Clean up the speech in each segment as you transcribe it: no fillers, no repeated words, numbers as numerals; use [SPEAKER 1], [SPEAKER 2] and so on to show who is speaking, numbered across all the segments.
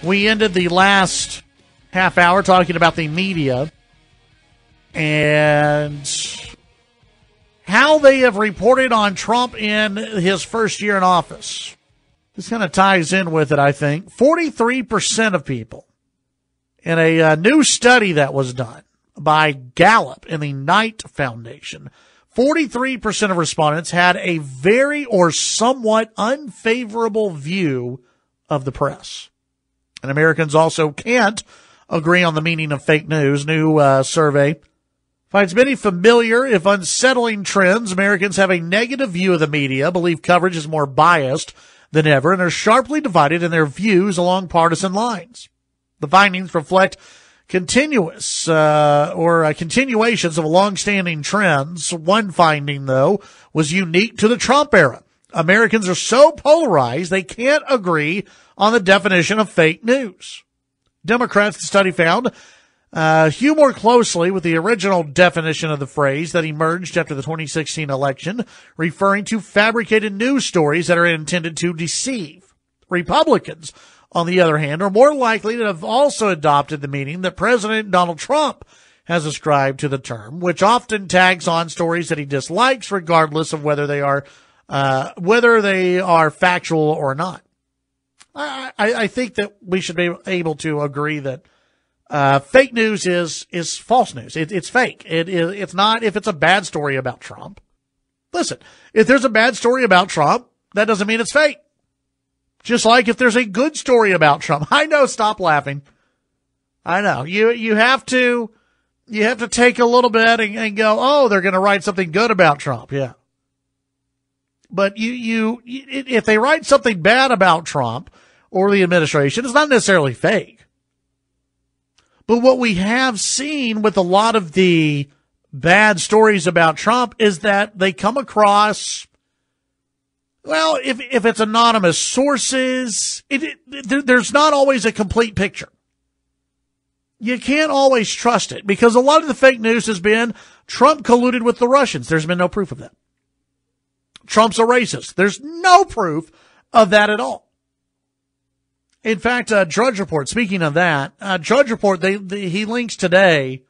[SPEAKER 1] We ended the last half hour talking about the media and how they have reported on Trump in his first year in office. This kind of ties in with it, I think. 43% of people in a new study that was done by Gallup and the Knight Foundation, 43% of respondents had a very or somewhat unfavorable view of the press. And Americans also can't agree on the meaning of fake news. New survey finds many familiar, if unsettling trends. Americans have a negative view of the media, believe coverage is more biased than ever, and are sharply divided in their views along partisan lines. The findings reflect continuations of long-standing trends. One finding, though, was unique to the Trump era. Americans are so polarized they can't agree on the definition of fake news. Democrats, the study found, hew more closely with the original definition of the phrase that emerged after the 2016 election, referring to fabricated news stories that are intended to deceive. Republicans, on the other hand, are more likely to have also adopted the meaning that President Donald Trump has ascribed to the term, which often tags on stories that he dislikes, regardless of whether they are factual or not. I think that we should be able to agree that fake news is false news. It's fake. It's not if it's a bad story about Trump. Listen, if there's a bad story about Trump, that doesn't mean it's fake. Just like if there's a good story about Trump. I know, stop laughing. I know. You have to take a little bit and go, oh, they're going to write something good about Trump. Yeah. But if they write something bad about Trump or the administration, it's not necessarily fake. But what we have seen with a lot of the bad stories about Trump is that they come across, well, if it's anonymous sources, there's not always a complete picture. You can't always trust it because a lot of the fake news has been Trump colluded with the Russians. There's been no proof of that. Trump's a racist. There's no proof of that at all. In fact, Drudge Report, speaking of that, Drudge Report, he links today,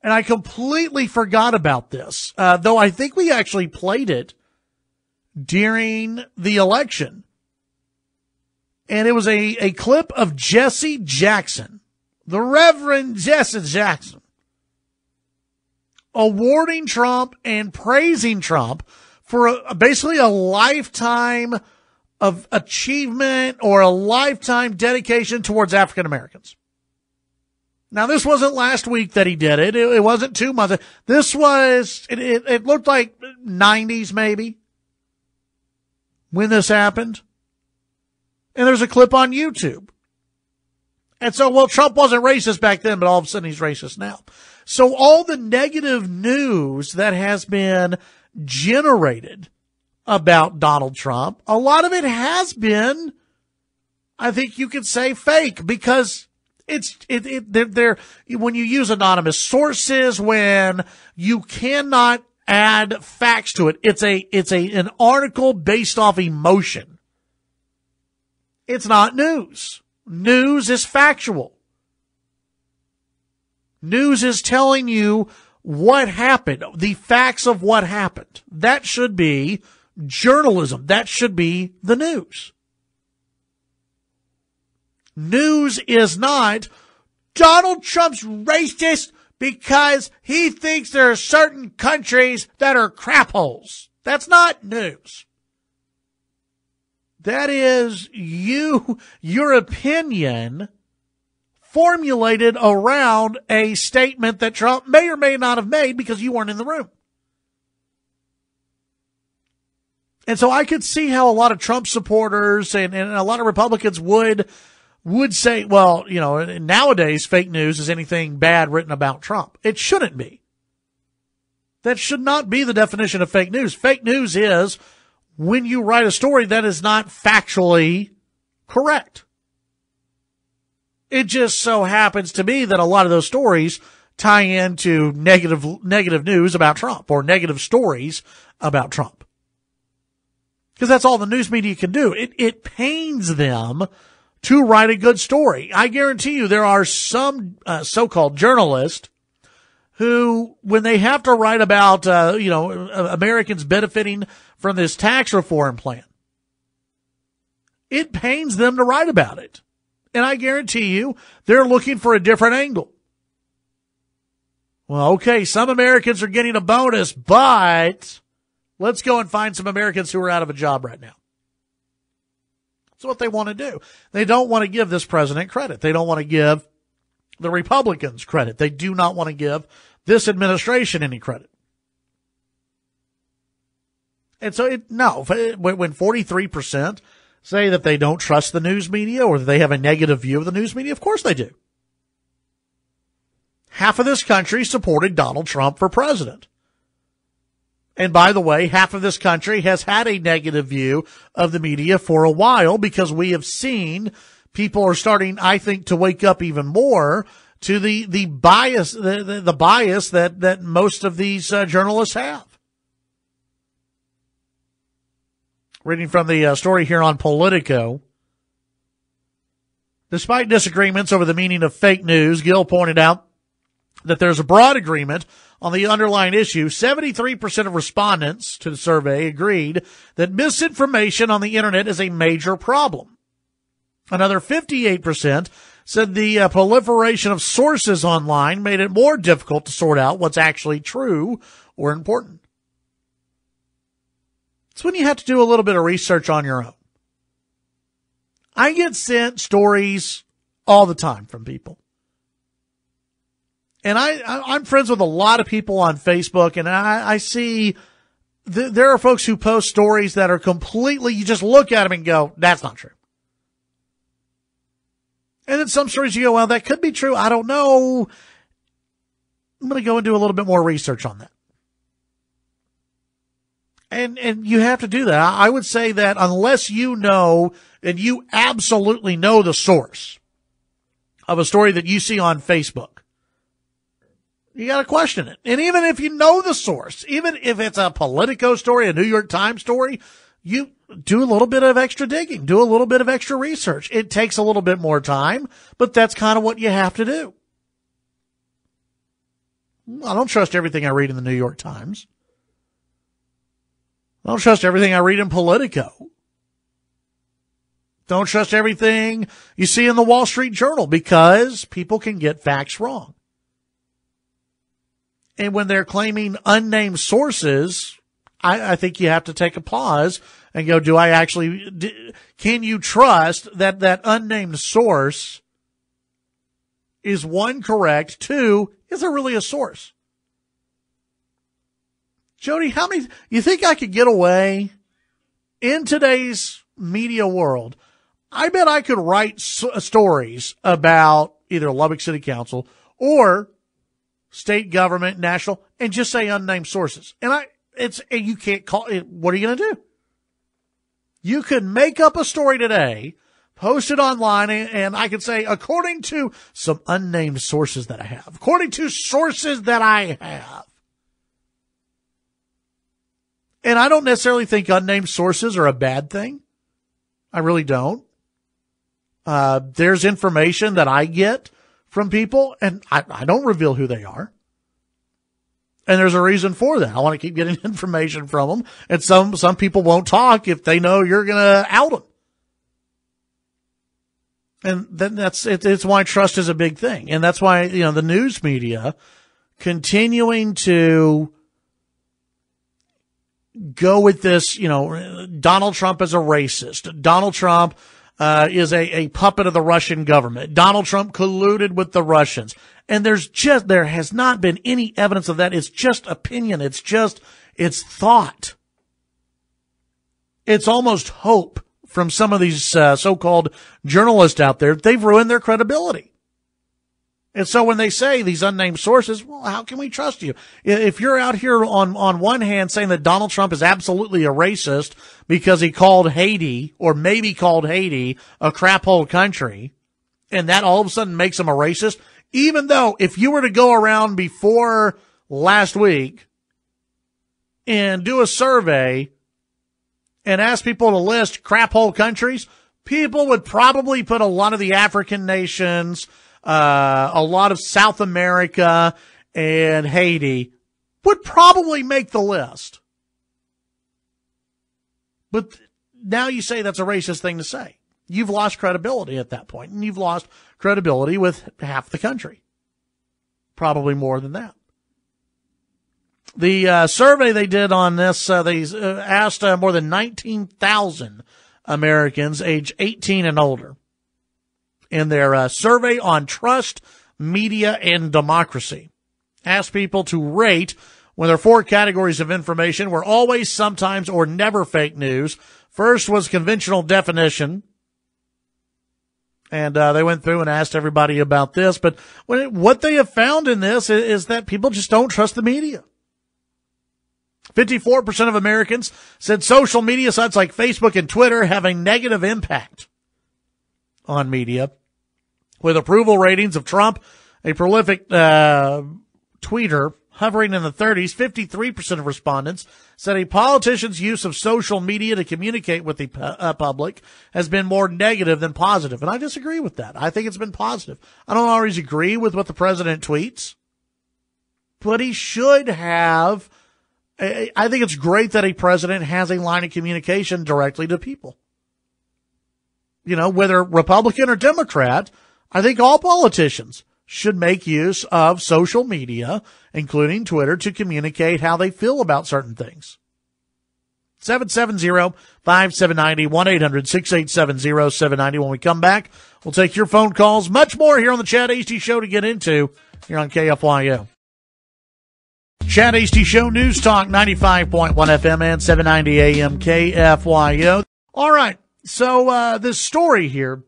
[SPEAKER 1] and I completely forgot about this, though I think we actually played it during the election. And it was a clip of Jesse Jackson, the Reverend Jesse Jackson, awarding Trump and praising Trump for basically a lifetime of achievement or a lifetime dedication towards African Americans. Now, this wasn't last week that he did it. It wasn't 2 months. This was, it looked like 90s maybe when this happened. And there's a clip on YouTube. And so, well, Trump wasn't racist back then, but all of a sudden he's racist now. So all the negative news that has been generated about Donald Trump, a lot of it has been, I think you could say, fake because they're when you use anonymous sources, when you cannot add facts to it, it's an article based off emotion. It's not news. News is factual. News is telling you what happened, the facts of what happened. That should be journalism. That should be the news. News is not Donald Trump's racist because he thinks there are certain countries that are crap holes. That's not news. That is your opinion formulated around a statement that Trump may or may not have made because you weren't in the room. And so I could see how a lot of Trump supporters and a lot of Republicans would say, well, you know, nowadays fake news is anything bad written about Trump. It shouldn't be. That should not be the definition of fake news. Fake news is when you write a story that is not factually correct. It just so happens to be that a lot of those stories tie into negative news about Trump or negative stories about Trump. Because that's all the news media can do. It pains them to write a good story. I guarantee you there are some so-called journalists who, when they have to write about, Americans benefiting from this tax reform plan, it pains them to write about it. And I guarantee you they're looking for a different angle. Well, okay, some Americans are getting a bonus, but let's go and find some Americans who are out of a job right now. That's what they want to do. They don't want to give this president credit. They don't want to give the Republicans credit. They do not want to give this administration any credit. And so, when 43% say that they don't trust the news media or that they have a negative view of the news media, of course they do. Half of this country supported Donald Trump for president. And by the way, half of this country has had a negative view of the media for a while because we have seen people are starting, I think, to wake up even more to the bias, the bias that most of these journalists have. Reading from the story here on Politico. Despite disagreements over the meaning of fake news, Gill pointed out that there's a broad agreement on the underlying issue. 73% of respondents to the survey agreed that misinformation on the internet is a major problem. Another 58% said the proliferation of sources online made it more difficult to sort out what's actually true or important. It's when you have to do a little bit of research on your own. I get sent stories all the time from people. And I'm friends with a lot of people on Facebook, and I see there are folks who post stories that are completely, you just look at them and go, that's not true. And then some stories you go, well, that could be true. I don't know. I'm going to go and do a little bit more research on that. And you have to do that. I would say that unless you know, and you absolutely know the source of a story that you see on Facebook, you got to question it. And even if you know the source, even if it's a Politico story, a New York Times story, you do a little bit of extra digging, do a little bit of extra research. It takes a little bit more time, but that's kind of what you have to do. I don't trust everything I read in the New York Times. I don't trust everything I read in Politico. Don't trust everything you see in the Wall Street Journal because people can get facts wrong. And when they're claiming unnamed sources, I think you have to take a pause and go, can you trust that unnamed source is one, correct? Two, is there really a source? Jody, you think I could get away in today's media world? I bet I could write stories about either Lubbock City Council or state government, national, and just say unnamed sources. And you can't call it. What are you going to do? You could make up a story today, post it online, and I could say, according to some unnamed sources that I have, according to sources that I have. And I don't necessarily think unnamed sources are a bad thing. I really don't. There's information that I get from people, and I don't reveal who they are. And there's a reason for that. I want to keep getting information from them. And some people won't talk if they know you're going to out them. And then it's why trust is a big thing. And that's why, the news media continuing to go with this, Donald Trump is a racist. Donald Trump is a puppet of the Russian government. Donald Trump colluded with the Russians. And there has not been any evidence of that. It's just opinion. It's thought. It's almost hope from some of these so-called journalists out there. They've ruined their credibility. And so when they say these unnamed sources, well, how can we trust you? If you're out here on one hand saying that Donald Trump is absolutely a racist because he called Haiti, or maybe called Haiti, a crap hole country, and that all of a sudden makes him a racist, even though if you were to go around before last week and do a survey and ask people to list crap hole countries, people would probably put a lot of the African nations, a lot of South America and Haiti would probably make the list. But now you say that's a racist thing to say. You've lost credibility at that point, and you've lost credibility with half the country. Probably more than that. The survey they did on this, they asked more than 19,000 Americans age 18 and older in their survey on trust, media, and democracy. Asked people to rate whether 4 categories of information were always, sometimes, or never fake news. First was conventional definition. And they went through and asked everybody about this. But what they have found in this is that people just don't trust the media. 54% of Americans said social media sites like Facebook and Twitter have a negative impact on media. With approval ratings of Trump, a prolific tweeter, hovering in the 30s, 53% of respondents said a politician's use of social media to communicate with the public has been more negative than positive. And I disagree with that. I think it's been positive. I don't always agree with what the president tweets, but he should have. I think it's great that a president has a line of communication directly to people. You know, whether Republican or Democrat, I think all politicians should make use of social media, including Twitter, to communicate how they feel about certain things. 770-5790, 1-800-687-0790. When we come back, we'll take your phone calls. Much more here on the Chad Hasty Show to get into here on KFYO. Chad Hasty Show, News Talk 95.1 FM and 790 AM KFYO. All right, so this story here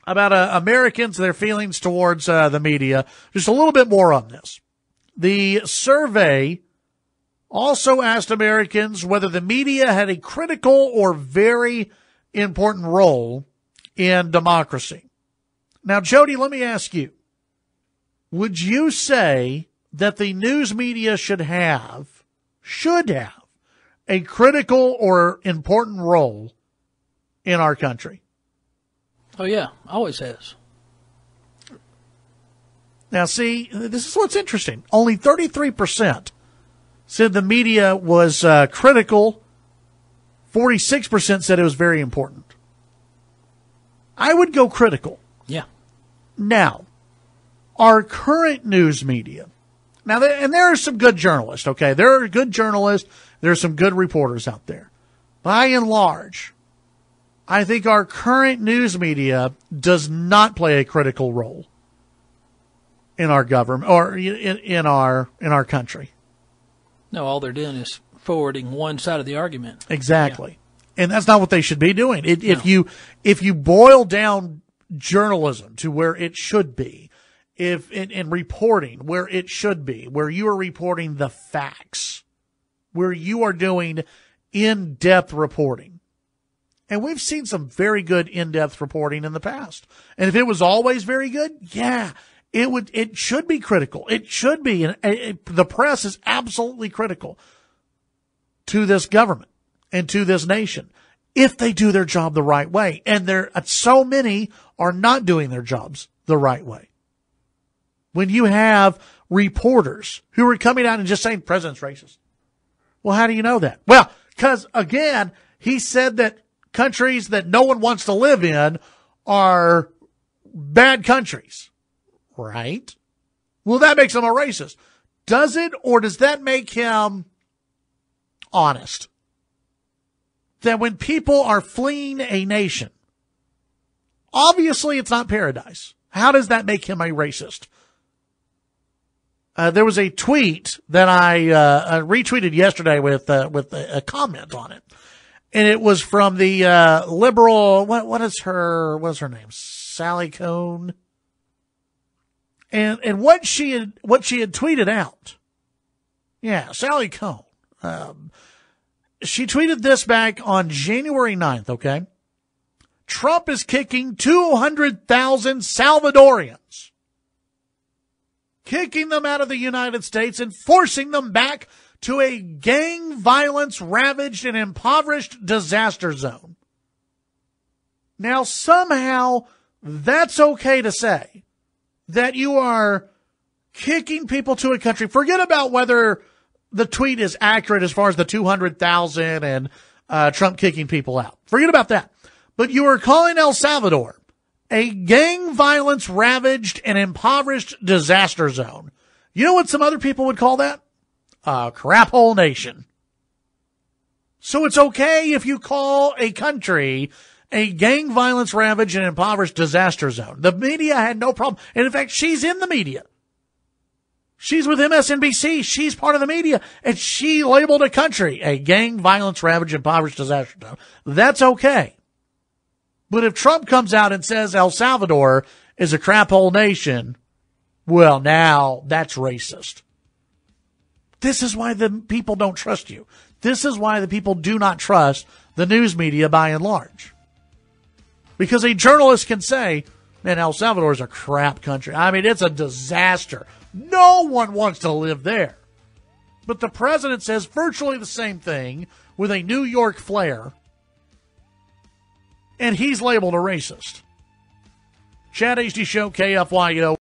[SPEAKER 1] about Americans, their feelings towards the media. Just a little bit more on this. The survey also asked Americans whether the media had a critical or very important role in democracy. Now, Jody, let me ask you, would you say that the news media should have a critical or important role in our country?
[SPEAKER 2] Oh, yeah, always has.
[SPEAKER 1] Now, see, this is what's interesting. Only 33% said the media was critical. 46% said it was very important. I would go critical.
[SPEAKER 2] Yeah.
[SPEAKER 1] Now, our current news media. Now, and there are some good journalists, okay? There are good journalists. There are some good reporters out there. By and large, I think our current news media does not play a critical role in our government or in our country.
[SPEAKER 2] No, all they're doing is forwarding one side of the argument.
[SPEAKER 1] Exactly. Yeah. And that's not what they should be doing.
[SPEAKER 2] No.
[SPEAKER 1] If you boil down journalism to where it should be, in reporting where it should be, where you are reporting the facts, where you are doing in-depth reporting. And we've seen some very good in-depth reporting in the past. And if it was always very good, yeah, it should be critical. It should be. The press is absolutely critical to this government and to this nation if they do their job the right way. And so many are not doing their jobs the right way. When you have reporters who are coming out and just saying, president's racist. Well, how do you know that? Well, because again, he said that countries that no one wants to live in are bad countries, right? Well, that makes him a racist. Does it, or does that make him honest? That when people are fleeing a nation, obviously it's not paradise. How does that make him a racist? There was a tweet that I retweeted yesterday with a comment on it. And it was from the liberal, what is her name? Sally Cohn. And what she had tweeted out. Yeah, Sally Cohn. She tweeted this back on January 9th, okay? Trump is kicking 200,000 Salvadorians. Kicking them out of the United States and forcing them back to a gang violence ravaged and impoverished disaster zone. Now, somehow, that's okay to say that you are kicking people to a country. Forget about whether the tweet is accurate as far as the 200,000 and Trump kicking people out. Forget about that. But you are calling El Salvador a gang violence ravaged and impoverished disaster zone. You know what some other people would call that? A crap hole nation. So it's okay if you call a country a gang violence ravaged and impoverished disaster zone. The media had no problem. And in fact, she's in the media. She's with MSNBC. She's part of the media. And she labeled a country a gang violence ravaged and impoverished disaster zone. That's okay. But if Trump comes out and says El Salvador is a crap hole nation, well, now that's racist. This is why the people don't trust you. This is why the people do not trust the news media by and large. Because a journalist can say, man, El Salvador is a crap country. I mean, it's a disaster. No one wants to live there. But the president says virtually the same thing with a New York flair, and he's labeled a racist. Chad HD Show, KFYO.